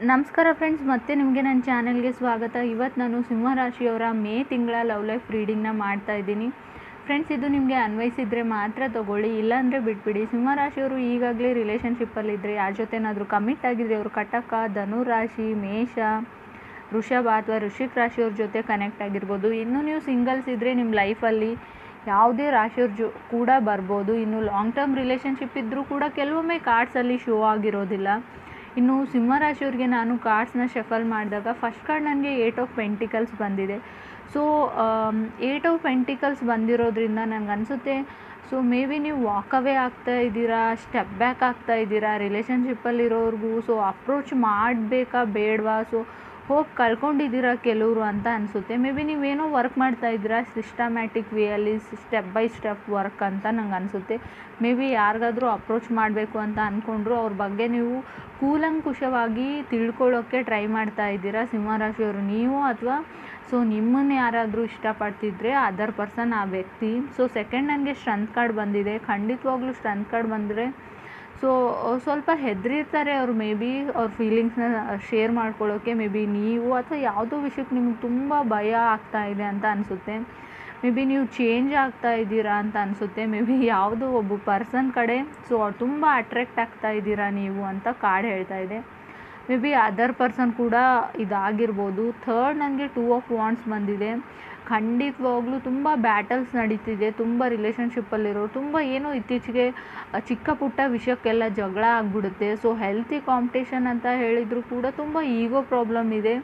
ನಮಸ್ಕಾರ ಫ್ರೆಂಡ್ಸ್, ಮತ್ತೆ ನಿಮಗೆ ನನ್ನ ಚಾನೆಲ್ಗೆ ಸ್ವಾಗತ. ಇವತ್ತು ನಾನು ಸಿಂಹರಾಶಿಯವರ ಮೇ ತಿಂಗಳ ಲವ್ ಲೈಫ್ ರೀಡಿಂಗ್ನ ಮಾಡ್ತಾ ಇದ್ದೀನಿ. ಫ್ರೆಂಡ್ಸ್, ಇದು ನಿಮಗೆ ಅನ್ವಯಿಸಿದರೆ ಮಾತ್ರ ತೊಗೊಳ್ಳಿ, ಇಲ್ಲಾಂದರೆ ಬಿಟ್ಬಿಡಿ. ಸಿಂಹರಾಶಿಯವರು ಈಗಾಗಲೇ ರಿಲೇಷನ್ಶಿಪ್ಪಲ್ಲಿದ್ದರೆ, ಯಾರ ಜೊತೆನಾದರೂ ಕಮಿಟ್ ಆಗಿದ್ರೆ ಅವರು ಕಟಕ, ಧನುರಾಶಿ, ಮೇಷ, ವೃಷಭ ಅಥವಾ ವೃಶ್ಚಿಕ ರಾಶಿಯವ್ರ ಜೊತೆ ಕನೆಕ್ಟ್ ಆಗಿರ್ಬೋದು. ಇನ್ನು ನೀವು ಸಿಂಗಲ್ಸ್ ಇದ್ದರೆ ನಿಮ್ಮ ಲೈಫಲ್ಲಿ ಯಾವುದೇ ರಾಶಿಯವ್ರ ಕೂಡ ಬರ್ಬೋದು. ಇನ್ನು ಲಾಂಗ್ ಟರ್ಮ್ ರಿಲೇಷನ್ಶಿಪ್ ಇದ್ದರೂ ಕೂಡ ಕೆಲವೊಮ್ಮೆ ಕಾರ್ಡ್ಸಲ್ಲಿ ಶೋ ಆಗಿರೋದಿಲ್ಲ. ಇನ್ನು ಸಿಂಹರಾಶಿಯವ್ರಿಗೆ ನಾನು ಕಾರ್ಡ್ಸ್ನ ಶಫಲ್ ಮಾಡಿದಾಗ ಫಸ್ಟ್ ಕಾರ್ಡ್ ನನಗೆ 8 ಆಫ್ ಪೆಂಟಿಕಲ್ಸ್ ಬಂದಿದೆ. ಸೊ 8 ಆಫ್ ಪೆಂಟಿಕಲ್ಸ್ ಬಂದಿರೋದ್ರಿಂದ ನನಗನ್ಸುತ್ತೆ, ಸೊ ಮೇ ಬಿ ನೀವು ವಾಕವೇ ಆಗ್ತಾ ಇದ್ದೀರಾ, ಸ್ಟೆಪ್ ಬ್ಯಾಕ್ ಆಗ್ತಾ ಇದ್ದೀರಾ ರಿಲೇಷನ್ಶಿಪ್ಪಲ್ಲಿರೋರ್ಗೂ. ಸೊ ಅಪ್ರೋಚ್ ಮಾಡಬೇಕಾ ಬೇಡವಾ, ಸೊ ಹೋಪ್ ಕಳ್ಕೊಂಡಿದ್ದೀರಾ ಕೆಲವರು ಅಂತ ಅನಿಸುತ್ತೆ. ಮೇ ಬಿ ನೀವೇನೋ ವರ್ಕ್ ಮಾಡ್ತಾ ಇದ್ದೀರಾ ಸಿಸ್ಟಮ್ಯಾಟಿಕ್ ವೇಯಲ್ಲಿ, ಸ್ಟೆಪ್ ಬೈ ಸ್ಟೆಪ್ ವರ್ಕ್ ಅಂತ ನಂಗೆ ಅನಿಸುತ್ತೆ. ಮೇ ಬಿ ಯಾರಿಗಾದರೂ ಅಪ್ರೋಚ್ ಮಾಡಬೇಕು ಅಂತ ಅಂದ್ಕೊಂಡ್ರು ಅವ್ರ ಬಗ್ಗೆ ನೀವು ಕೂಲಂಕುಷವಾಗಿ ತಿಳ್ಕೊಳ್ಳೋಕ್ಕೆ ಟ್ರೈ ಮಾಡ್ತಾ ಇದ್ದೀರಾ ಸಿಂಹರಾಶಿಯವರು ನೀವು, ಅಥವಾ ಸೊ ನಿಮ್ಮನ್ನು ಯಾರಾದರೂ ಇಷ್ಟಪಡ್ತಿದ್ರೆ ಅದರ್ ಪರ್ಸನ್ ಆ ವ್ಯಕ್ತಿ. ಸೊ ಸೆಕೆಂಡ್ ನನಗೆ ಸ್ಟ್ರೆಂತ್ ಕಾರ್ಡ್ ಬಂದಿದೆ. ಖಂಡಿತವಾಗ್ಲೂ ಸ್ಟ್ರೆಂತ್ ಕಾರ್ಡ್ ಬಂದರೆ ಸೊ ಸ್ವಲ್ಪ ಹೆದರಿರ್ತಾರೆ ಅವರು, ಮೇ ಬಿ ಅವ್ರ ಫೀಲಿಂಗ್ಸ್ನ ಶೇರ್ ಮಾಡ್ಕೊಳ್ಳೋಕ್ಕೆ. ಮೇ ಬಿ ನೀವು ಅಥವಾ ಯಾವುದೋ ವಿಷಯಕ್ಕೆ ನಿಮ್ಗೆ ತುಂಬ ಭಯ ಆಗ್ತಾ ಇದೆ ಅಂತ ಅನಿಸುತ್ತೆ. ಮೇ ಬಿ ನೀವು ಚೇಂಜ್ ಆಗ್ತಾ ಇದ್ದೀರಾ ಅಂತ ಅನಿಸುತ್ತೆ. ಮೇ ಬಿ ಯಾವುದೋ ಒಬ್ಬ ಪರ್ಸನ್ ಕಡೆ ಸೊ ತುಂಬ ಅಟ್ರ್ಯಾಕ್ಟ್ ಆಗ್ತಾ ಇದ್ದೀರಾ ನೀವು ಅಂತ ಕಾರ್ಡ್ ಹೇಳ್ತಾ ಇದೆ. ಮೇ ಬಿ ಅದರ್ ಪರ್ಸನ್ ಕೂಡ ಇದಾಗಿರ್ಬೋದು. ಥರ್ಡ್ ನನಗೆ 2 ಆಫ್ ವಾಂಡ್ಸ್ ಬಂದಿದೆ. ಖಂಡಿತವಾಗ್ಲೂ ತುಂಬ ಬ್ಯಾಟಲ್ಸ್ ನಡೀತಿದೆ, ತುಂಬ ರಿಲೇಷನ್ಶಿಪ್ಪಲ್ಲಿರೋ ತುಂಬ ಏನೋ ಇತ್ತೀಚೆಗೆ ಚಿಕ್ಕ ಪುಟ್ಟ ವಿಷಯಕ್ಕೆಲ್ಲ ಜಗಳ ಆಗಿಬಿಡುತ್ತೆ. ಸೊ ಹೆಲ್ತಿ ಕಾಂಪಿಟೇಷನ್ ಅಂತ ಹೇಳಿದರೂ ಕೂಡ ತುಂಬ ಈಗೋ ಪ್ರಾಬ್ಲಮ್ ಇದೆ.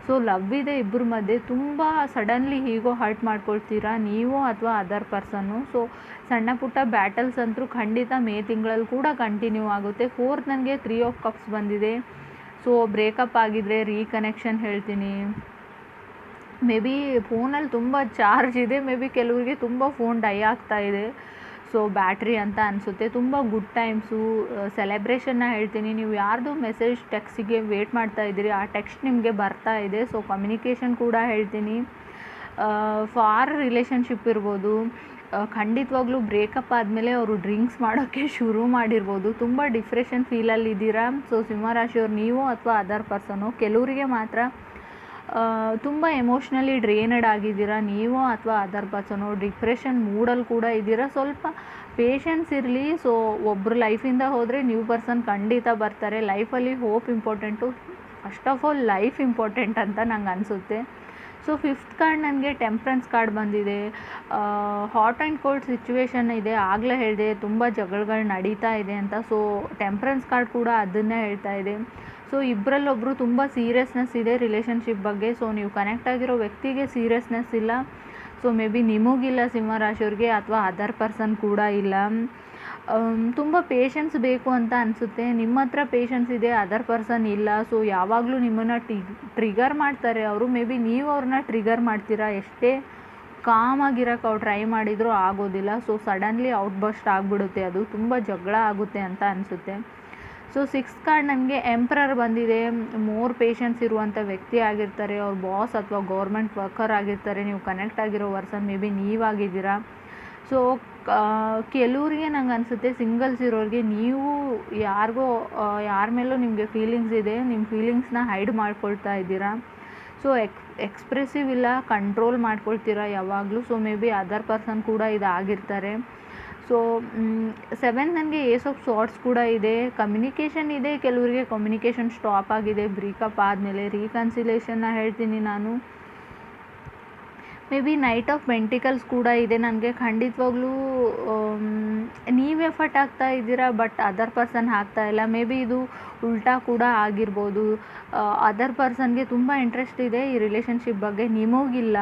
ಸೊ ಲವ್ ಇದೆ ಇಬ್ಬರ ಮಧ್ಯೆ, ತುಂಬ ಸಡನ್ಲಿ ಈಗೋ ಹರ್ಟ್ ಮಾಡ್ಕೊಳ್ತೀರಾ ನೀವು ಅಥವಾ ಅದರ್ ಪರ್ಸನ್ನು. ಸೊ ಸಣ್ಣ ಪುಟ್ಟ ಬ್ಯಾಟಲ್ಸ್ ಅಂತೂ ಖಂಡಿತ ಮೇ ತಿಂಗಳಲ್ಲಿ ಕೂಡ ಕಂಟಿನ್ಯೂ ಆಗುತ್ತೆ. ಫೋರ್ತ್ ನನಗೆ 3 ಆಫ್ ಕಪ್ಸ್ ಬಂದಿದೆ. ಸೊ ಬ್ರೇಕಪ್ ಆಗಿದ್ರೆ ರೀಕನೆಕ್ಷನ್ ಹೇಳ್ತೀನಿ. ಮೇ ಬಿ ಫೋನಲ್ಲಿ ತುಂಬ ಚಾರ್ಜ್ ಇದೆ, ಮೇ ಬಿ ಕೆಲವರಿಗೆ ತುಂಬ ಫೋನ್ ಡೈ ಆಗ್ತಾ ಇದೆ, ಸೊ ಬ್ಯಾಟ್ರಿ ಅಂತ ಅನಿಸುತ್ತೆ. ತುಂಬ ಗುಡ್ ಟೈಮ್ಸು, ಸೆಲೆಬ್ರೇಷನ್ನ ಹೇಳ್ತೀನಿ. ನೀವು ಯಾರ್ದು ಮೆಸೇಜ್ ಟೆಕ್ಸ್ಟಿಗೆ ವೇಟ್ ಮಾಡ್ತಾ ಇದ್ದೀರಿ, ಆ ಟೆಕ್ಸ್ಟ್ ನಿಮಗೆ ಬರ್ತಾ ಇದೆ. ಸೊ ಕಮ್ಯುನಿಕೇಷನ್ ಕೂಡ ಹೇಳ್ತೀನಿ. ಫಾರ್ ರಿಲೇಷನ್ಶಿಪ್ ಇರ್ಬೋದು. ಖಂಡಿತವಾಗ್ಲೂ ಬ್ರೇಕಪ್ ಆದಮೇಲೆ ಅವರು ಡ್ರಿಂಕ್ಸ್ ಮಾಡೋಕ್ಕೆ ಶುರು ಮಾಡಿರ್ಬೋದು. ತುಂಬ ಡಿಪ್ರೆಷನ್ ಫೀಲಲ್ಲಿದ್ದೀರಾ ಸೊ ಸಿಂಹರಾಶಿಯವ್ರು ನೀವು ಅಥವಾ ಅದರ್ ಪರ್ಸನು. ಕೆಲವರಿಗೆ ಮಾತ್ರ ತುಂಬ ಎಮೋಷ್ನಲಿ ಡ್ರೈನಡ್ ಆಗಿದ್ದೀರಾ ನೀವು ಅಥವಾ ಅದರ್ ಪರ್ಸನು. ಡಿಪ್ರೆಷನ್ ಮೂಡಲ್ಲಿ ಕೂಡ ಇದ್ದೀರಾ. ಸ್ವಲ್ಪ ಪೇಷನ್ಸ್ ಇರಲಿ. ಸೊ ಒಬ್ಬರು ಲೈಫಿಂದ ಹೋದರೆ ನ್ಯೂ ಪರ್ಸನ್ ಖಂಡಿತ ಬರ್ತಾರೆ. ಲೈಫಲ್ಲಿ hope important, first of all life important ಅಂತ ನಂಗೆ ಅನಿಸುತ್ತೆ. ಸೊ ಫಿಫ್ತ್ ಕಾರ್ಡ್ ನನಗೆ ಟೆಂಪ್ರೆನ್ಸ್ ಕಾರ್ಡ್ ಬಂದಿದೆ. ಹಾಟ್ ಆ್ಯಂಡ್ ಕೋಲ್ಡ್ ಸಿಚುವೇಶನ್ ಇದೆ, ಆಗಲೇ ಹೇಳಿದೆ ತುಂಬ ಜಗಳಗಳು ನಡೀತಾ ಇದೆ ಅಂತ. ಸೊ ಟೆಂಪ್ರೆನ್ಸ್ ಕಾರ್ಡ್ ಕೂಡ ಅದನ್ನೇ ಹೇಳ್ತಾ ಇದೆ. ಸೊ ಇಬ್ಬರಲ್ಲೊಬ್ಬರು ತುಂಬ ಸೀರಿಯಸ್ನೆಸ್ ಇದೆ ರಿಲೇಷನ್ಶಿಪ್ ಬಗ್ಗೆ. ಸೊ ನೀವು ಕನೆಕ್ಟ್ ಆಗಿರೋ ವ್ಯಕ್ತಿಗೆ ಸೀರಿಯಸ್ನೆಸ್ ಇಲ್ಲ. ಸೊ ಮೇ ಬಿ ನಿಮಗಿಲ್ಲ ಸಿಂಹರಾಶಿಯವ್ರಿಗೆ, ಅಥವಾ ಅದರ್ ಪರ್ಸನ್ ಕೂಡ ಇಲ್ಲ. ತುಂಬ ಪೇಷನ್ಸ್ ಬೇಕು ಅಂತ ಅನಿಸುತ್ತೆ. ನಿಮ್ಮ ಹತ್ರ ಪೇಷನ್ಸ್ ಇದೆ, ಅದರ್ ಪರ್ಸನ್ ಇಲ್ಲ. ಸೊ ಯಾವಾಗಲೂ ನಿಮ್ಮನ್ನು ಟ್ರಿಗರ್ ಮಾಡ್ತಾರೆ ಅವರು. ಮೇ ಬಿ ನೀವು ಅವ್ರನ್ನ ಟ್ರಿಗರ್ ಮಾಡ್ತೀರಾ. ಎಷ್ಟೇ ಕಾಮಾಗಿರೋಕ್ಕೆ ಅವ್ರು ಟ್ರೈ ಮಾಡಿದರೂ ಆಗೋದಿಲ್ಲ. ಸೊ ಸಡನ್ಲಿ ಔಟ್ಬಸ್ಟ್ ಆಗಿಬಿಡುತ್ತೆ, ಅದು ತುಂಬ ಜಗಳ ಆಗುತ್ತೆ ಅಂತ ಅನಿಸುತ್ತೆ. ಸೊ ಸಿಕ್ಸ್ತ್ ಕಾರ್ಡ್ ನನಗೆ ಎಂಪ್ರರ್ ಬಂದಿದೆ. ಮೋರ್ ಪೇಷನ್ಸ್ ಇರುವಂಥ ವ್ಯಕ್ತಿ ಆಗಿರ್ತಾರೆ, ಅವ್ರ ಬಾಸ್ ಅಥವಾ ಗೌರ್ಮೆಂಟ್ ವರ್ಕರ್ ಆಗಿರ್ತಾರೆ. ನೀವು ಕನೆಕ್ಟ್ ಆಗಿರೋ ಪರ್ಸನ್ ಮೇ ಬಿ ನೀವಾಗಿದ್ದೀರಾ. ಸೊ ಕೆಲವರಿಗೆ ನಂಗೆ ಅನಿಸುತ್ತೆ ಸಿಂಗಲ್ಸ್ ಇರೋರಿಗೆ ನೀವು ಯಾರ ಮೇಲೂ ನಿಮಗೆ ಫೀಲಿಂಗ್ಸ್ ಇದೆ, ನಿಮ್ಮ ಫೀಲಿಂಗ್ಸ್ನ ಹೈಡ್ ಮಾಡ್ಕೊಳ್ತಾ ಇದ್ದೀರಾ. ಸೊ ಎಕ್ಸ್ಪ್ರೆಸಿವ್ ಇಲ್ಲ, ಕಂಟ್ರೋಲ್ ಮಾಡ್ಕೊಳ್ತೀರಾ ಯಾವಾಗಲೂ. So may be other person ಕೂಡ ಇದಾಗಿರ್ತಾರೆ. ಸೊ 7 ನನಗೆ ಏಸ್ ಆಫ್ ಸಾರ್ಟ್ಸ್ ಕೂಡ ಇದೆ. ಕಮ್ಯುನಿಕೇಷನ್ ಇದೆ, ಕೆಲವರಿಗೆ ಕಮ್ಯುನಿಕೇಷನ್ ಸ್ಟಾಪ್ ಆಗಿದೆ ಬ್ರೇಕಪ್ ಆದಮೇಲೆ. ರೀಕನ್ಸಿಲೇಷನ್ನ ಹೇಳ್ತೀನಿ ನಾನು. May be knight of pentacles ಕೂಡ ಇದೆ ನನಗೆ. ಖಂಡಿತವಾಗ್ಲೂ ನೀವು ಎಫರ್ಟ್ ಆಗ್ತಾ ಇದ್ದೀರಾ, ಬಟ್ ಅದರ್ ಪರ್ಸನ್ ಆಗ್ತಾ ಇಲ್ಲ. ಮೇ ಬಿ ಇದು ಉಲ್ಟಾ ಕೂಡ ಆಗಿರ್ಬೋದು. ಅದರ್ ಪರ್ಸನ್ಗೆ ತುಂಬ ಇಂಟ್ರೆಸ್ಟ್ ಇದೆ ಈ ರಿಲೇಷನ್ಶಿಪ್ ಬಗ್ಗೆ, ನಿಮಗಿಲ್ಲ.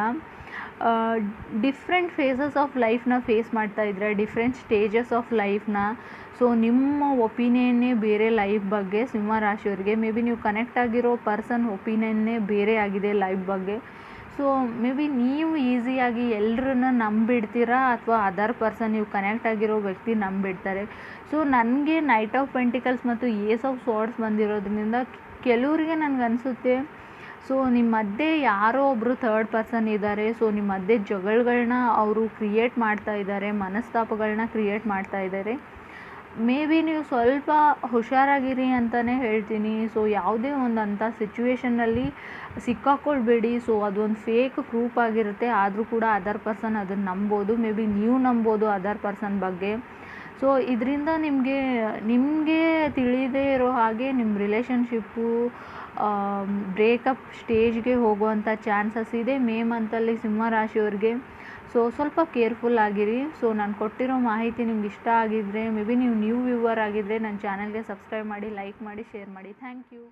ಡಿಫ್ರೆಂಟ್ ಫೇಸಸ್ ಆಫ್ ಲೈಫ್ನ ಫೇಸ್ ಮಾಡ್ತಾ ಇದ್ರೆ, ಡಿಫ್ರೆಂಟ್ ಸ್ಟೇಜಸ್ ಆಫ್ ಲೈಫ್ನ. ಸೊ ನಿಮ್ಮ ಒಪಿನಿಯನ್ನೇ ಬೇರೆ ಲೈಫ್ ಬಗ್ಗೆ ಸಿಂಹರಾಶಿಯವರಿಗೆ. ಮೇ ಬಿ ನೀವು ಕನೆಕ್ಟ್ ಆಗಿರೋ ಪರ್ಸನ್ ಒಪಿನಿಯನ್ನೇ ಬೇರೆ ಆಗಿದೆ ಲೈಫ್ ಬಗ್ಗೆ. ಸೊ ಮೇ ಬಿ ನೀವು ಈಸಿಯಾಗಿ ಎಲ್ಲರನ್ನ ನಂಬಿಡ್ತೀರಾ, ಅಥವಾ ಅದರ್ ಪರ್ಸನ್ ನೀವು ಕನೆಕ್ಟ್ ಆಗಿರೋ ವ್ಯಕ್ತಿ ನಂಬಿಡ್ತಾರೆ. ಸೊ ನನಗೆ ನೈಟ್ ಆಫ್ ಪೆಂಟಿಕಲ್ಸ್ ಮತ್ತು ಏಸ್ ಆಫ್ ಸಾರ್ಟ್ಸ್ ಬಂದಿರೋದ್ರಿಂದ ಕೆಲವರಿಗೆ ನನಗನ್ಸುತ್ತೆ ಸೊ ನಿಮ್ಮ ಮಧ್ಯೆ ಯಾರೋ ಒಬ್ಬರು ಥರ್ಡ್ ಪರ್ಸನ್ ಇದ್ದಾರೆ. ಸೊ ನಿಮ್ಮ ಮಧ್ಯೆ ಜಗಳಗಳನ್ನ ಅವರು ಕ್ರಿಯೇಟ್ ಮಾಡ್ತಾ ಇದ್ದಾರೆ, ಮನಸ್ತಾಪಗಳನ್ನ ಕ್ರಿಯೇಟ್ ಮಾಡ್ತಾ ಇದ್ದಾರೆ. ಮೇ ಬಿ ನೀವು ಸ್ವಲ್ಪ ಹುಷಾರಾಗಿರಿ ಅಂತಲೇ ಹೇಳ್ತೀನಿ. ಸೊ ಯಾವುದೇ ಒಂದು ಅಂಥ ಸಿಚುವೇಷನ್ನಲ್ಲಿ ಸಿಕ್ಕಾಕ್ಕೊಳ್ಬೇಡಿ. ಸೊ ಅದೊಂದು ಫೇಕ್ ಪ್ರೂಫ್ ಆಗಿರುತ್ತೆ, ಆದರೂ ಕೂಡ ಅದರ್ ಪರ್ಸನ್ ಅದನ್ನು ನಂಬೋದು. ಮೇ ಬಿ ನೀವು ನಂಬೋದು ಅದರ್ ಪರ್ಸನ್ ಬಗ್ಗೆ. ಸೊ ಇದರಿಂದ ನಿಮಗೆ ತಿಳಿದೇ ಇರೋ ಹಾಗೆ ನಿಮ್ಮ ರಿಲೇಷನ್ಶಿಪ್ಪು ಬ್ರೇಕಪ್ ಸ್ಟೇಜ್ಗೆ ಹೋಗುವಂಥ ಚಾನ್ಸಸ್ ಇದೆ ಮೇ ಮಂತಲ್ಲಿ ಸಿಂಹರಾಶಿಯವ್ರಿಗೆ. ಸೊ ಸ್ವಲ್ಪ ಕೇರ್ಫುಲ್ ಆಗಿರಿ. ಸೊ ನಾನು ಕೊಟ್ಟಿರೋ ಮಾಹಿತಿ ನಿಮ್ಗೆ ಇಷ್ಟ ಆಗಿದ್ದರೆ, ಮೇ ಬಿ ನೀವು ನ್ಯೂ ವ್ಯೂವರ್ ಆಗಿದ್ದರೆ ನನ್ನ ಚಾನಲ್ಗೆ ಸಬ್ಸ್ಕ್ರೈಬ್ ಮಾಡಿ, ಲೈಕ್ ಮಾಡಿ, ಶೇರ್ ಮಾಡಿ. Thank you.